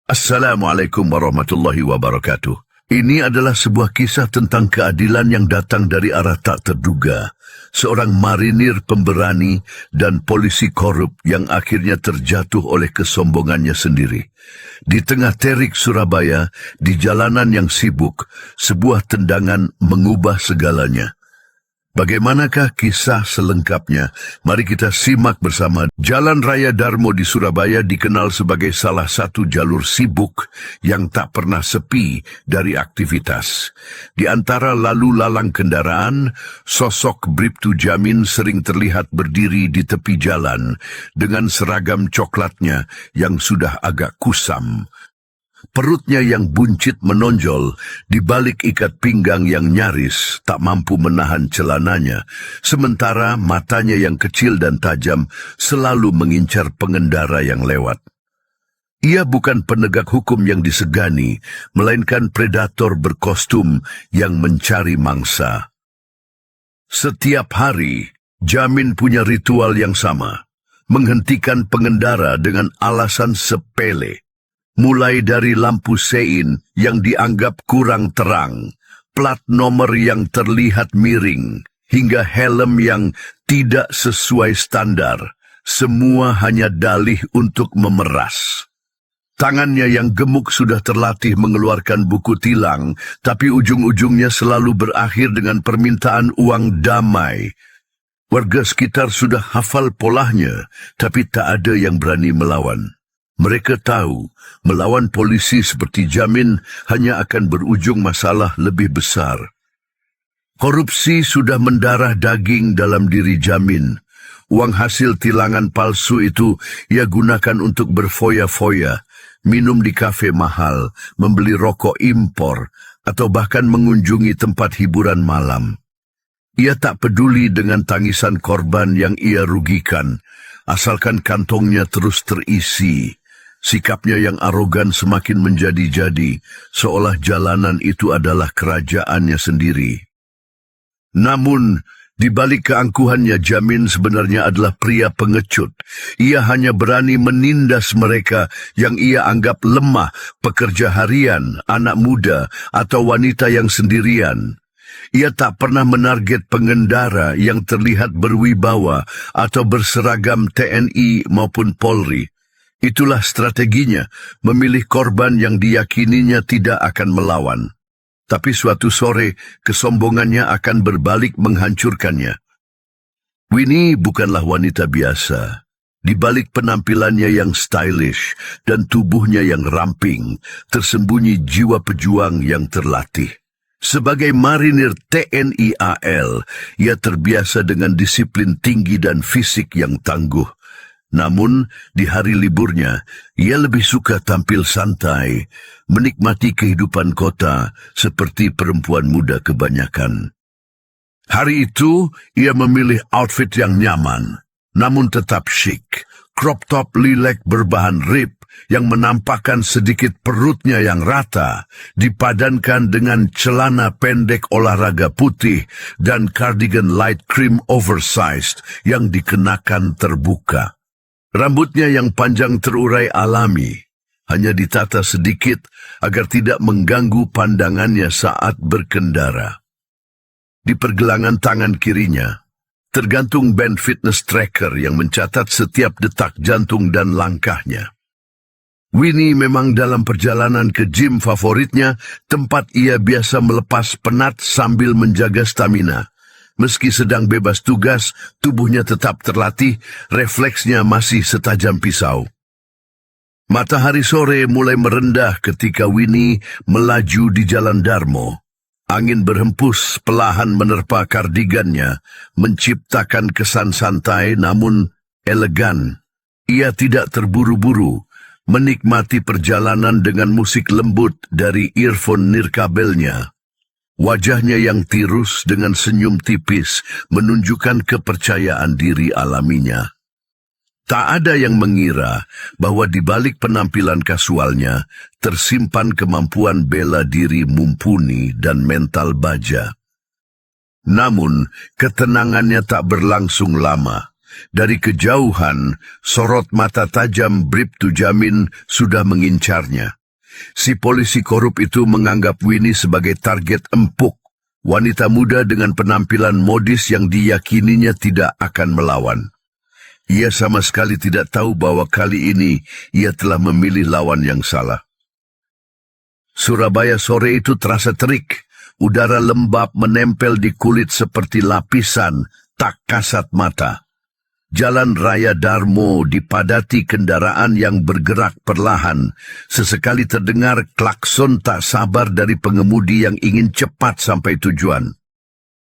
Assalamualaikum warahmatullahi wabarakatuh. Ini adalah sebuah kisah tentang keadilan yang datang dari arah tak terduga. Seorang marinir pemberani dan polisi korup yang akhirnya terjatuh oleh kesombongannya sendiri. Di tengah terik Surabaya, di jalanan yang sibuk, sebuah tendangan mengubah segalanya. Bagaimanakah kisah selengkapnya? Mari kita simak bersama. Jalan Raya Darmo di Surabaya dikenal sebagai salah satu jalur sibuk yang tak pernah sepi dari aktivitas. Di antara lalu lalang kendaraan, sosok Bribtu Jamin sering terlihat berdiri di tepi jalan dengan seragam coklatnya yang sudah agak kusam. Perutnya yang buncit menonjol di balik ikat pinggang yang nyaris tak mampu menahan celananya, sementara matanya yang kecil dan tajam selalu mengincar pengendara yang lewat. Ia bukan penegak hukum yang disegani, melainkan predator berkostum yang mencari mangsa. Setiap hari, Jamin punya ritual yang sama, menghentikan pengendara dengan alasan sepele. Mulai dari lampu sein yang dianggap kurang terang, plat nomor yang terlihat miring, hingga helm yang tidak sesuai standar, semua hanya dalih untuk memeras. Tangannya yang gemuk sudah terlatih mengeluarkan buku tilang, tapi ujung-ujungnya selalu berakhir dengan permintaan uang damai. Warga sekitar sudah hafal polanya, tapi tak ada yang berani melawan. Mereka tahu, melawan polisi seperti Jamin hanya akan berujung masalah lebih besar. Korupsi sudah mendarah daging dalam diri Jamin. Uang hasil tilangan palsu itu ia gunakan untuk berfoya-foya, minum di kafe mahal, membeli rokok impor, atau bahkan mengunjungi tempat hiburan malam. Ia tak peduli dengan tangisan korban yang ia rugikan, asalkan kantongnya terus terisi. Sikapnya yang arogan semakin menjadi-jadi, seolah jalanan itu adalah kerajaannya sendiri. Namun, di balik keangkuhannya, Jamin sebenarnya adalah pria pengecut. Ia hanya berani menindas mereka yang ia anggap lemah, pekerja harian, anak muda, atau wanita yang sendirian. Ia tak pernah menarget pengendara yang terlihat berwibawa atau berseragam TNI maupun Polri. Itulah strateginya, memilih korban yang diyakininya tidak akan melawan. Tapi suatu sore, kesombongannya akan berbalik menghancurkannya. Winnie bukanlah wanita biasa. Di balik penampilannya yang stylish dan tubuhnya yang ramping, tersembunyi jiwa pejuang yang terlatih. Sebagai marinir TNI AL, ia terbiasa dengan disiplin tinggi dan fisik yang tangguh. Namun, di hari liburnya, ia lebih suka tampil santai, menikmati kehidupan kota seperti perempuan muda kebanyakan. Hari itu, ia memilih outfit yang nyaman, namun tetap chic. Crop top lilac berbahan rib yang menampakkan sedikit perutnya yang rata, dipadankan dengan celana pendek olahraga putih dan cardigan light cream oversized yang dikenakan terbuka. Rambutnya yang panjang terurai alami, hanya ditata sedikit agar tidak mengganggu pandangannya saat berkendara. Di pergelangan tangan kirinya, tergantung band fitness tracker yang mencatat setiap detak jantung dan langkahnya. Winnie memang dalam perjalanan ke gym favoritnya, tempat ia biasa melepas penat sambil menjaga stamina. Meski sedang bebas tugas, tubuhnya tetap terlatih, refleksnya masih setajam pisau. Matahari sore mulai merendah ketika Winnie melaju di Jalan Darmo. Angin berhembus perlahan menerpa kardigannya, menciptakan kesan santai namun elegan. Ia tidak terburu-buru, menikmati perjalanan dengan musik lembut dari earphone nirkabelnya. Wajahnya yang tirus dengan senyum tipis menunjukkan kepercayaan diri alaminya. Tak ada yang mengira bahwa di balik penampilan kasualnya tersimpan kemampuan bela diri mumpuni dan mental baja. Namun, ketenangannya tak berlangsung lama. Dari kejauhan, sorot mata tajam Bribtu Jamin sudah mengincarnya. Si polisi korup itu menganggap Winnie sebagai target empuk, wanita muda dengan penampilan modis yang diyakininya tidak akan melawan. Ia sama sekali tidak tahu bahwa kali ini ia telah memilih lawan yang salah. Surabaya sore itu terasa terik. Udara lembab menempel di kulit seperti lapisan tak kasat mata. Jalan Raya Darmo dipadati kendaraan yang bergerak perlahan. Sesekali terdengar klakson tak sabar dari pengemudi yang ingin cepat sampai tujuan.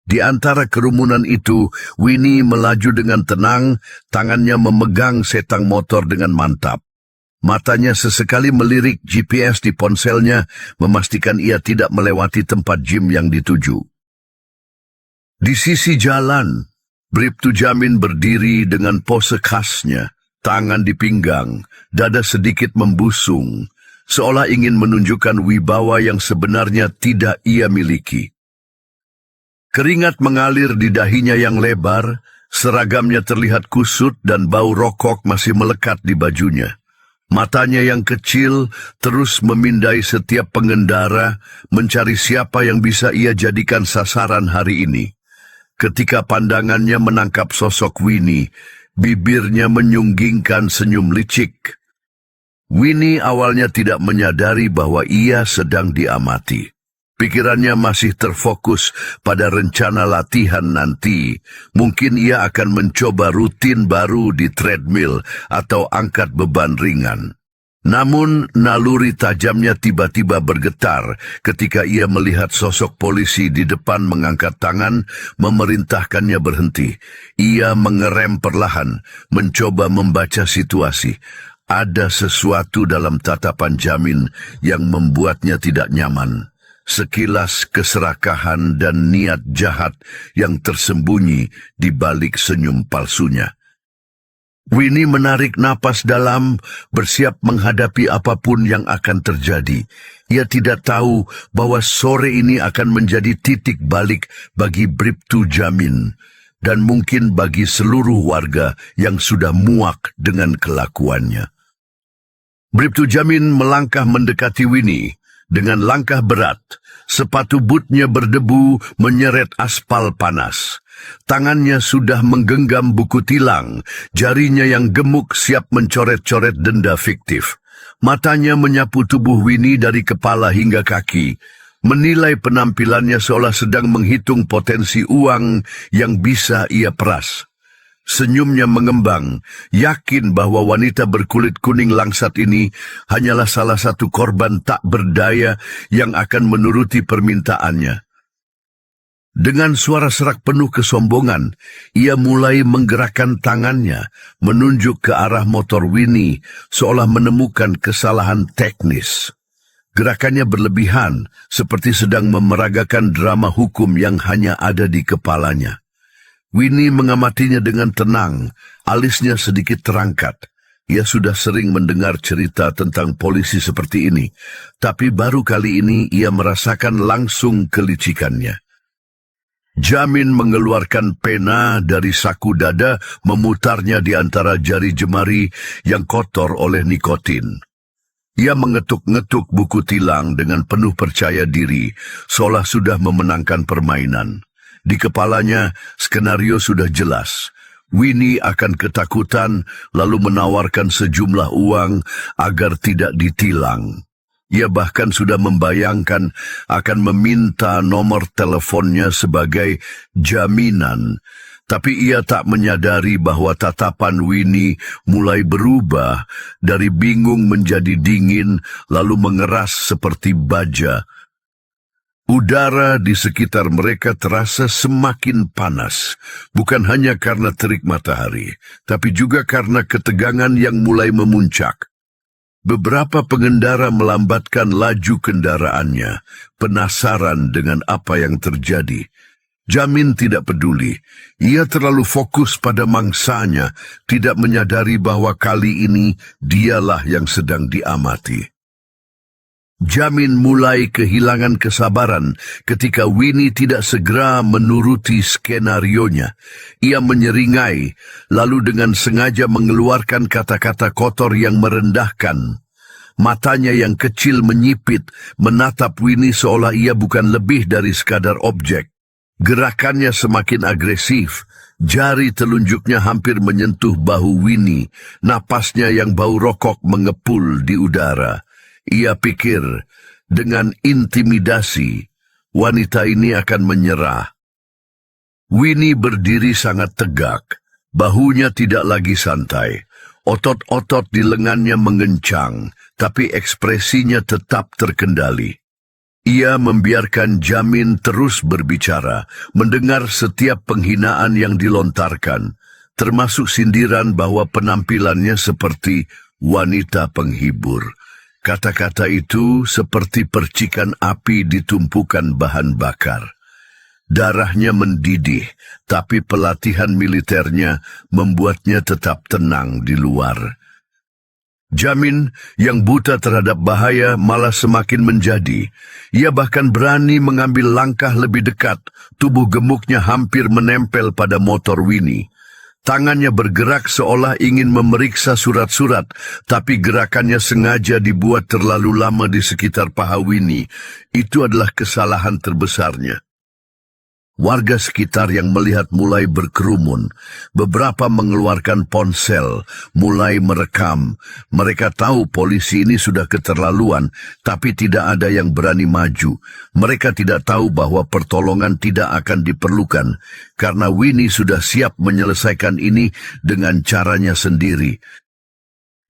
Di antara kerumunan itu, Winnie melaju dengan tenang, tangannya memegang setang motor dengan mantap. Matanya sesekali melirik GPS di ponselnya, memastikan ia tidak melewati tempat gym yang dituju. Di sisi jalan, Bribtu Jamin berdiri dengan pose khasnya, tangan di pinggang, dada sedikit membusung, seolah ingin menunjukkan wibawa yang sebenarnya tidak ia miliki. Keringat mengalir di dahinya yang lebar, seragamnya terlihat kusut dan bau rokok masih melekat di bajunya. Matanya yang kecil terus memindai setiap pengendara, mencari siapa yang bisa ia jadikan sasaran hari ini. Ketika pandangannya menangkap sosok Winnie, bibirnya menyunggingkan senyum licik. Winnie awalnya tidak menyadari bahwa ia sedang diamati. Pikirannya masih terfokus pada rencana latihan nanti. Mungkin ia akan mencoba rutin baru di treadmill atau angkat beban ringan. Namun naluri tajamnya tiba-tiba bergetar ketika ia melihat sosok polisi di depan mengangkat tangan, memerintahkannya berhenti. Ia mengerem perlahan, mencoba membaca situasi. Ada sesuatu dalam tatapan Jamin yang membuatnya tidak nyaman. Sekilas keserakahan dan niat jahat yang tersembunyi di balik senyum palsunya. Winnie menarik napas dalam, bersiap menghadapi apapun yang akan terjadi. Ia tidak tahu bahwa sore ini akan menjadi titik balik bagi Bribtu Jamin, dan mungkin bagi seluruh warga yang sudah muak dengan kelakuannya. Bribtu Jamin melangkah mendekati Winnie. Dengan langkah berat, sepatu bootnya berdebu menyeret aspal panas. Tangannya sudah menggenggam buku tilang, jarinya yang gemuk siap mencoret-coret denda fiktif. Matanya menyapu tubuh Winnie dari kepala hingga kaki, menilai penampilannya seolah sedang menghitung potensi uang yang bisa ia peras. Senyumnya mengembang, yakin bahwa wanita berkulit kuning langsat ini hanyalah salah satu korban tak berdaya yang akan menuruti permintaannya. Dengan suara serak penuh kesombongan, ia mulai menggerakkan tangannya, menunjuk ke arah motor Winnie, seolah menemukan kesalahan teknis. Gerakannya berlebihan, seperti sedang memeragakan drama hukum yang hanya ada di kepalanya. Winnie mengamatinya dengan tenang, alisnya sedikit terangkat. Ia sudah sering mendengar cerita tentang polisi seperti ini, tapi baru kali ini ia merasakan langsung kelicikannya. Jamin mengeluarkan pena dari saku dada, memutarnya di antara jari jemari yang kotor oleh nikotin. Ia mengetuk-ngetuk buku tilang dengan penuh percaya diri, seolah sudah memenangkan permainan. Di kepalanya, skenario sudah jelas. Winnie akan ketakutan, lalu menawarkan sejumlah uang agar tidak ditilang. Ia bahkan sudah membayangkan akan meminta nomor teleponnya sebagai jaminan. Tapi ia tak menyadari bahwa tatapan Winnie mulai berubah dari bingung menjadi dingin, lalu mengeras seperti baja. Udara di sekitar mereka terasa semakin panas, bukan hanya karena terik matahari, tapi juga karena ketegangan yang mulai memuncak. Beberapa pengendara melambatkan laju kendaraannya, penasaran dengan apa yang terjadi. Jamin tidak peduli. Ia terlalu fokus pada mangsanya, tidak menyadari bahwa kali ini dialah yang sedang diamati. Jamin mulai kehilangan kesabaran ketika Winnie tidak segera menuruti skenarionya. Ia menyeringai, lalu dengan sengaja mengeluarkan kata-kata kotor yang merendahkan. Matanya yang kecil menyipit, menatap Winnie seolah ia bukan lebih dari sekadar objek. Gerakannya semakin agresif. Jari telunjuknya hampir menyentuh bahu Winnie. Napasnya yang bau rokok mengepul di udara. Ia pikir, dengan intimidasi, wanita ini akan menyerah. Winnie berdiri sangat tegak. Bahunya tidak lagi santai. Otot-otot di lengannya mengencang, tapi ekspresinya tetap terkendali. Ia membiarkan Jamin terus berbicara, mendengar setiap penghinaan yang dilontarkan, termasuk sindiran bahwa penampilannya seperti wanita penghibur. Kata-kata itu seperti percikan api di tumpukan bahan bakar. Darahnya mendidih, tapi pelatihan militernya membuatnya tetap tenang di luar. Jamin yang buta terhadap bahaya malah semakin menjadi. Ia bahkan berani mengambil langkah lebih dekat. Tubuh gemuknya hampir menempel pada motor Winnie. Tangannya bergerak seolah ingin memeriksa surat-surat, tapi gerakannya sengaja dibuat terlalu lama di sekitar paha Winnie. Itu adalah kesalahan terbesarnya. Warga sekitar yang melihat mulai berkerumun. Beberapa mengeluarkan ponsel, mulai merekam. Mereka tahu polisi ini sudah keterlaluan, tapi tidak ada yang berani maju. Mereka tidak tahu bahwa pertolongan tidak akan diperlukan, karena Winnie sudah siap menyelesaikan ini dengan caranya sendiri.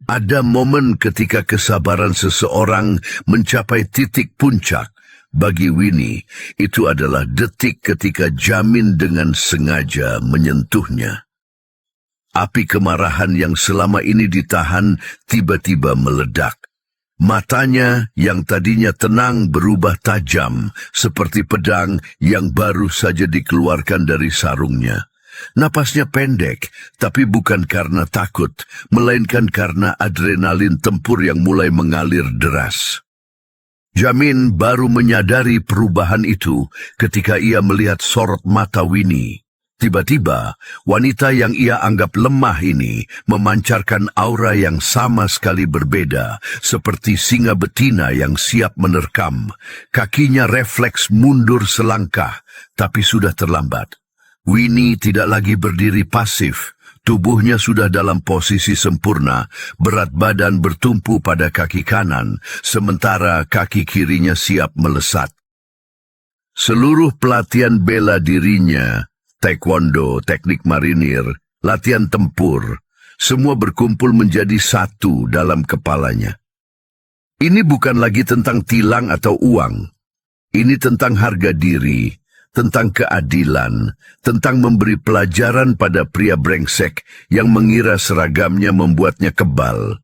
Ada momen ketika kesabaran seseorang mencapai titik puncak. Bagi Winnie, itu adalah detik ketika Jamin dengan sengaja menyentuhnya. Api kemarahan yang selama ini ditahan tiba-tiba meledak. Matanya yang tadinya tenang berubah tajam, seperti pedang yang baru saja dikeluarkan dari sarungnya. Napasnya pendek, tapi bukan karena takut, melainkan karena adrenalin tempur yang mulai mengalir deras. Jamin baru menyadari perubahan itu ketika ia melihat sorot mata Winnie. Tiba-tiba, wanita yang ia anggap lemah ini memancarkan aura yang sama sekali berbeda, seperti singa betina yang siap menerkam. Kakinya refleks mundur selangkah, tapi sudah terlambat. Winnie tidak lagi berdiri pasif. Tubuhnya sudah dalam posisi sempurna, berat badan bertumpu pada kaki kanan, sementara kaki kirinya siap melesat. Seluruh pelatihan bela dirinya, taekwondo, teknik marinir, latihan tempur, semua berkumpul menjadi satu dalam kepalanya. Ini bukan lagi tentang tilang atau uang. Ini tentang harga diri, tentang keadilan, tentang memberi pelajaran pada pria brengsek yang mengira seragamnya membuatnya kebal.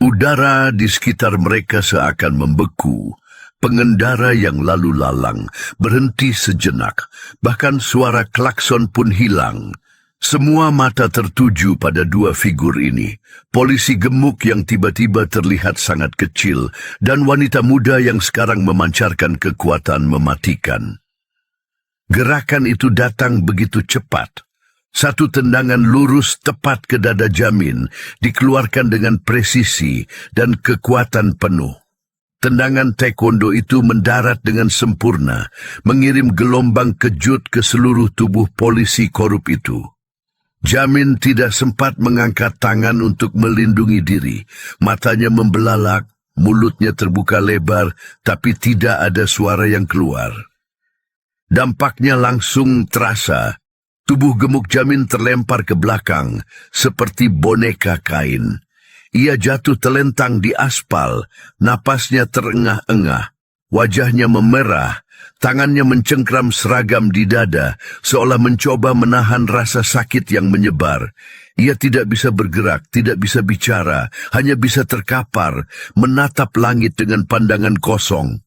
Udara di sekitar mereka seakan membeku. Pengendara yang lalu lalang berhenti sejenak, bahkan suara klakson pun hilang. Semua mata tertuju pada dua figur ini, polisi gemuk yang tiba-tiba terlihat sangat kecil, dan wanita muda yang sekarang memancarkan kekuatan mematikan. Gerakan itu datang begitu cepat. Satu tendangan lurus tepat ke dada Jamin, dikeluarkan dengan presisi dan kekuatan penuh. Tendangan taekwondo itu mendarat dengan sempurna, mengirim gelombang kejut ke seluruh tubuh polisi korup itu. Jamin tidak sempat mengangkat tangan untuk melindungi diri. Matanya membelalak, mulutnya terbuka lebar, tapi tidak ada suara yang keluar. Dampaknya langsung terasa. Tubuh gemuk Jamin terlempar ke belakang, seperti boneka kain. Ia jatuh telentang di aspal, napasnya terengah-engah. Wajahnya memerah, tangannya mencengkram seragam di dada, seolah mencoba menahan rasa sakit yang menyebar. Ia tidak bisa bergerak, tidak bisa bicara, hanya bisa terkapar, menatap langit dengan pandangan kosong.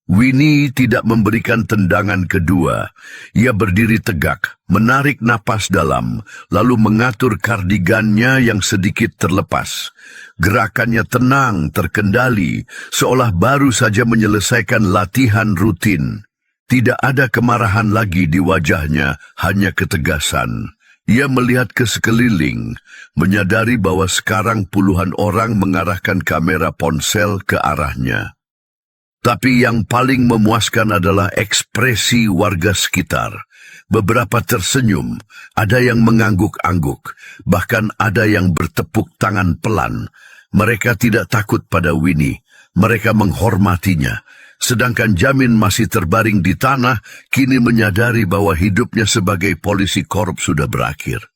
Winnie tidak memberikan tendangan kedua. Ia berdiri tegak, menarik napas dalam, lalu mengatur kardigannya yang sedikit terlepas. Gerakannya tenang, terkendali, seolah baru saja menyelesaikan latihan rutin. Tidak ada kemarahan lagi di wajahnya, hanya ketegasan. Ia melihat ke sekeliling, menyadari bahwa sekarang puluhan orang mengarahkan kamera ponsel ke arahnya. Tapi yang paling memuaskan adalah ekspresi warga sekitar. Beberapa tersenyum, ada yang mengangguk-angguk, bahkan ada yang bertepuk tangan pelan. Mereka tidak takut pada Winnie, mereka menghormatinya. Sedangkan Jamin masih terbaring di tanah, kini menyadari bahwa hidupnya sebagai polisi korup sudah berakhir.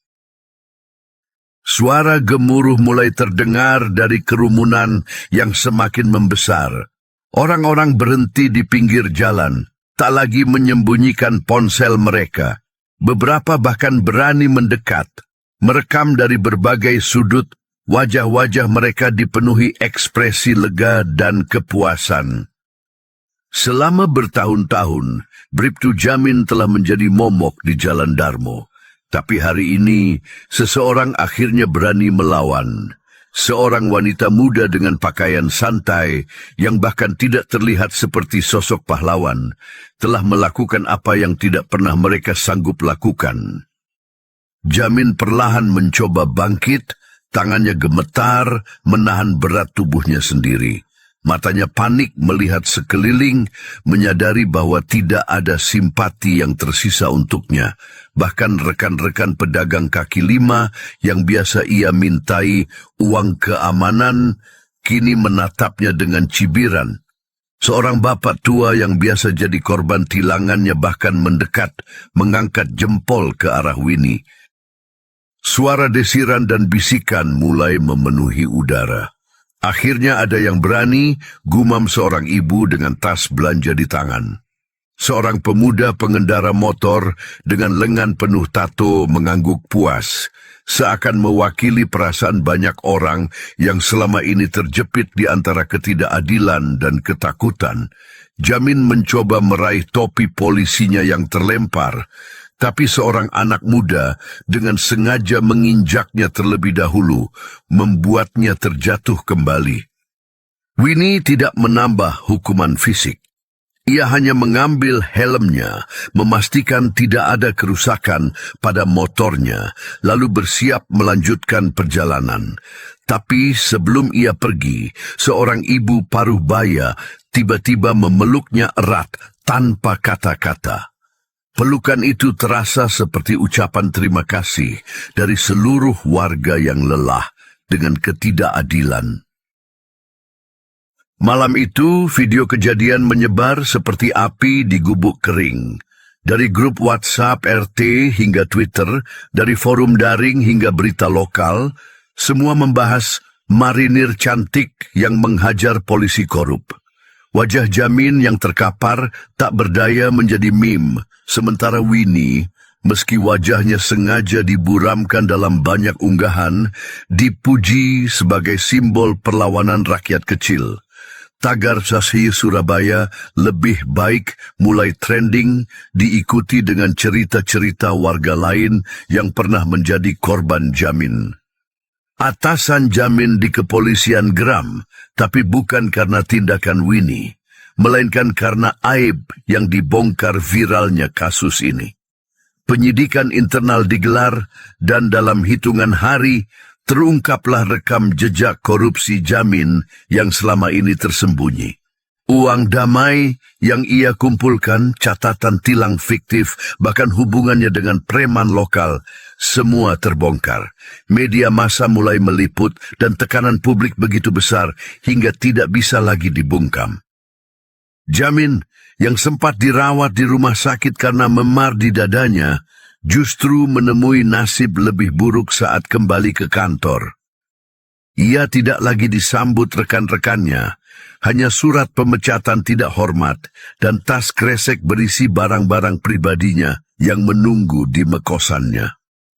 Suara gemuruh mulai terdengar dari kerumunan yang semakin membesar. Orang-orang berhenti di pinggir jalan, tak lagi menyembunyikan ponsel mereka. Beberapa bahkan berani mendekat, merekam dari berbagai sudut. Wajah-wajah mereka dipenuhi ekspresi lega dan kepuasan. Selama bertahun-tahun, Bribtu Jamin telah menjadi momok di Jalan Darmo. Tapi hari ini, seseorang akhirnya berani melawan. Seorang wanita muda dengan pakaian santai yang bahkan tidak terlihat seperti sosok pahlawan telah melakukan apa yang tidak pernah mereka sanggup lakukan. Jamin perlahan mencoba bangkit, tangannya gemetar menahan berat tubuhnya sendiri. Matanya panik melihat sekeliling, menyadari bahwa tidak ada simpati yang tersisa untuknya. Bahkan rekan-rekan pedagang kaki lima yang biasa ia mintai uang keamanan, kini menatapnya dengan cibiran. Seorang bapak tua yang biasa jadi korban tilangannya bahkan mendekat, mengangkat jempol ke arah Winnie. Suara desiran dan bisikan mulai memenuhi udara. Akhirnya ada yang berani, gumam seorang ibu dengan tas belanja di tangan. Seorang pemuda pengendara motor dengan lengan penuh tato mengangguk puas, seakan mewakili perasaan banyak orang yang selama ini terjepit di antara ketidakadilan dan ketakutan. Jamin mencoba meraih topi polisinya yang terlempar, tapi seorang anak muda dengan sengaja menginjaknya terlebih dahulu, membuatnya terjatuh kembali. Winnie tidak menambah hukuman fisik. Ia hanya mengambil helmnya, memastikan tidak ada kerusakan pada motornya, lalu bersiap melanjutkan perjalanan. Tapi sebelum ia pergi, seorang ibu paruh baya tiba-tiba memeluknya erat tanpa kata-kata. Pelukan itu terasa seperti ucapan terima kasih dari seluruh warga yang lelah dengan ketidakadilan. Malam itu, video kejadian menyebar seperti api di gubuk kering. Dari grup WhatsApp RT hingga Twitter, dari forum daring hingga berita lokal, semua membahas marinir cantik yang menghajar polisi korup. Wajah Jamin yang terkapar tak berdaya menjadi meme, sementara Winnie, meski wajahnya sengaja diburamkan dalam banyak unggahan, dipuji sebagai simbol perlawanan rakyat kecil. Tagar Sasi Surabaya lebih baik mulai trending, diikuti dengan cerita-cerita warga lain yang pernah menjadi korban Jamin. Atasan Jamin di kepolisian geram, tapi bukan karena tindakan Winnie, melainkan karena aib yang dibongkar viralnya kasus ini. Penyidikan internal digelar dan dalam hitungan hari terungkaplah rekam jejak korupsi Jamin yang selama ini tersembunyi. Uang damai yang ia kumpulkan, catatan tilang fiktif, bahkan hubungannya dengan preman lokal, semua terbongkar. Media massa mulai meliput dan tekanan publik begitu besar hingga tidak bisa lagi dibungkam. Jamin yang sempat dirawat di rumah sakit karena memar di dadanya, justru menemui nasib lebih buruk saat kembali ke kantor. Ia tidak lagi disambut rekan-rekannya, hanya surat pemecatan tidak hormat dan tas kresek berisi barang-barang pribadinya yang menunggu di mekosannya.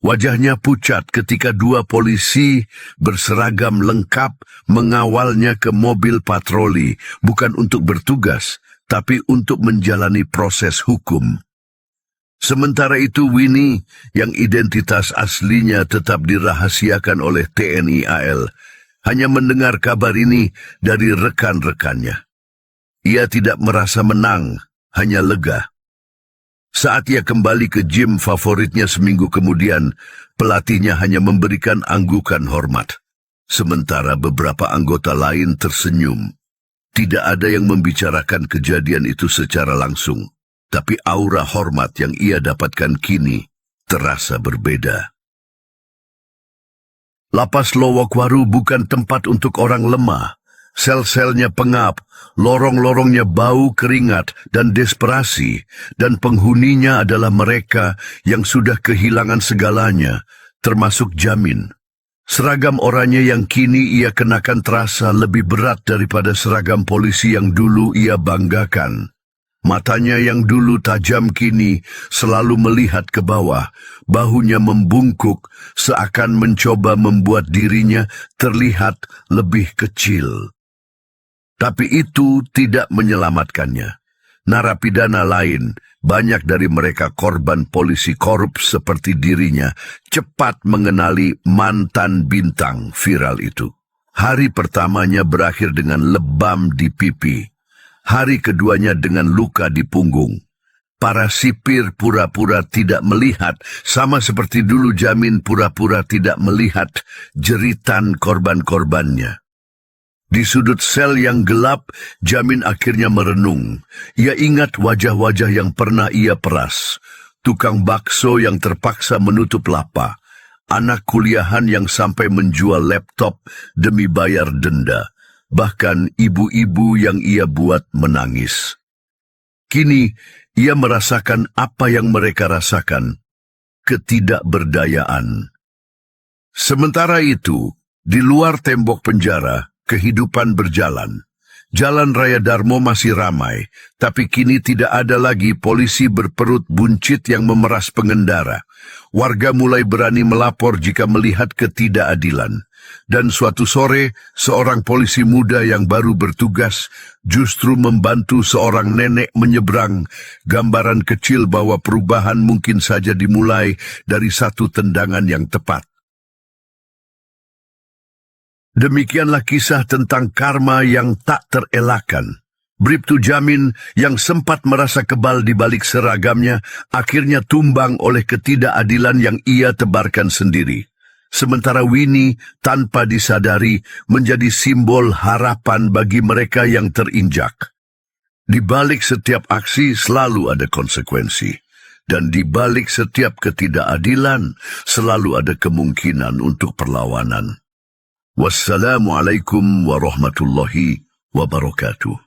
Wajahnya pucat ketika dua polisi berseragam lengkap mengawalnya ke mobil patroli, bukan untuk bertugas, tapi untuk menjalani proses hukum. Sementara itu Winnie, yang identitas aslinya tetap dirahasiakan oleh TNI AL, hanya mendengar kabar ini dari rekan-rekannya. Ia tidak merasa menang, hanya lega. Saat ia kembali ke gym favoritnya seminggu kemudian, pelatihnya hanya memberikan anggukan hormat. Sementara beberapa anggota lain tersenyum. Tidak ada yang membicarakan kejadian itu secara langsung, tapi aura hormat yang ia dapatkan kini terasa berbeda. Lapas Lowokwaru bukan tempat untuk orang lemah. Sel-selnya pengap, lorong-lorongnya bau keringat dan desperasi, dan penghuninya adalah mereka yang sudah kehilangan segalanya, termasuk Jamin. Seragam oranye yang kini ia kenakan terasa lebih berat daripada seragam polisi yang dulu ia banggakan. Matanya yang dulu tajam kini selalu melihat ke bawah, bahunya membungkuk seakan mencoba membuat dirinya terlihat lebih kecil. Tapi itu tidak menyelamatkannya. Narapidana lain, banyak dari mereka korban polisi korup seperti dirinya, cepat mengenali mantan bintang viral itu. Hari pertamanya berakhir dengan lebam di pipi. Hari keduanya dengan luka di punggung. Para sipir pura-pura tidak melihat, sama seperti dulu Jamin pura-pura tidak melihat jeritan korban-korbannya. Di sudut sel yang gelap, Jamin akhirnya merenung. Ia ingat wajah-wajah yang pernah ia peras. Tukang bakso yang terpaksa menutup lapak. Anak kuliahan yang sampai menjual laptop demi bayar denda. Bahkan ibu-ibu yang ia buat menangis. Kini, ia merasakan apa yang mereka rasakan, ketidakberdayaan. Sementara itu, di luar tembok penjara, kehidupan berjalan. Jalan Raya Darmo masih ramai, tapi kini tidak ada lagi polisi berperut buncit yang memeras pengendara. Warga mulai berani melapor jika melihat ketidakadilan. Dan suatu sore, seorang polisi muda yang baru bertugas justru membantu seorang nenek menyeberang, gambaran kecil bahwa perubahan mungkin saja dimulai dari satu tendangan yang tepat. Demikianlah kisah tentang karma yang tak terelakkan. Bribtu Jamin yang sempat merasa kebal di balik seragamnya, akhirnya tumbang oleh ketidakadilan yang ia tebarkan sendiri. Sementara Winnie, tanpa disadari, menjadi simbol harapan bagi mereka yang terinjak. Di balik setiap aksi selalu ada konsekuensi. Dan di balik setiap ketidakadilan selalu ada kemungkinan untuk perlawanan. Wassalamualaikum warahmatullahi wabarakatuh.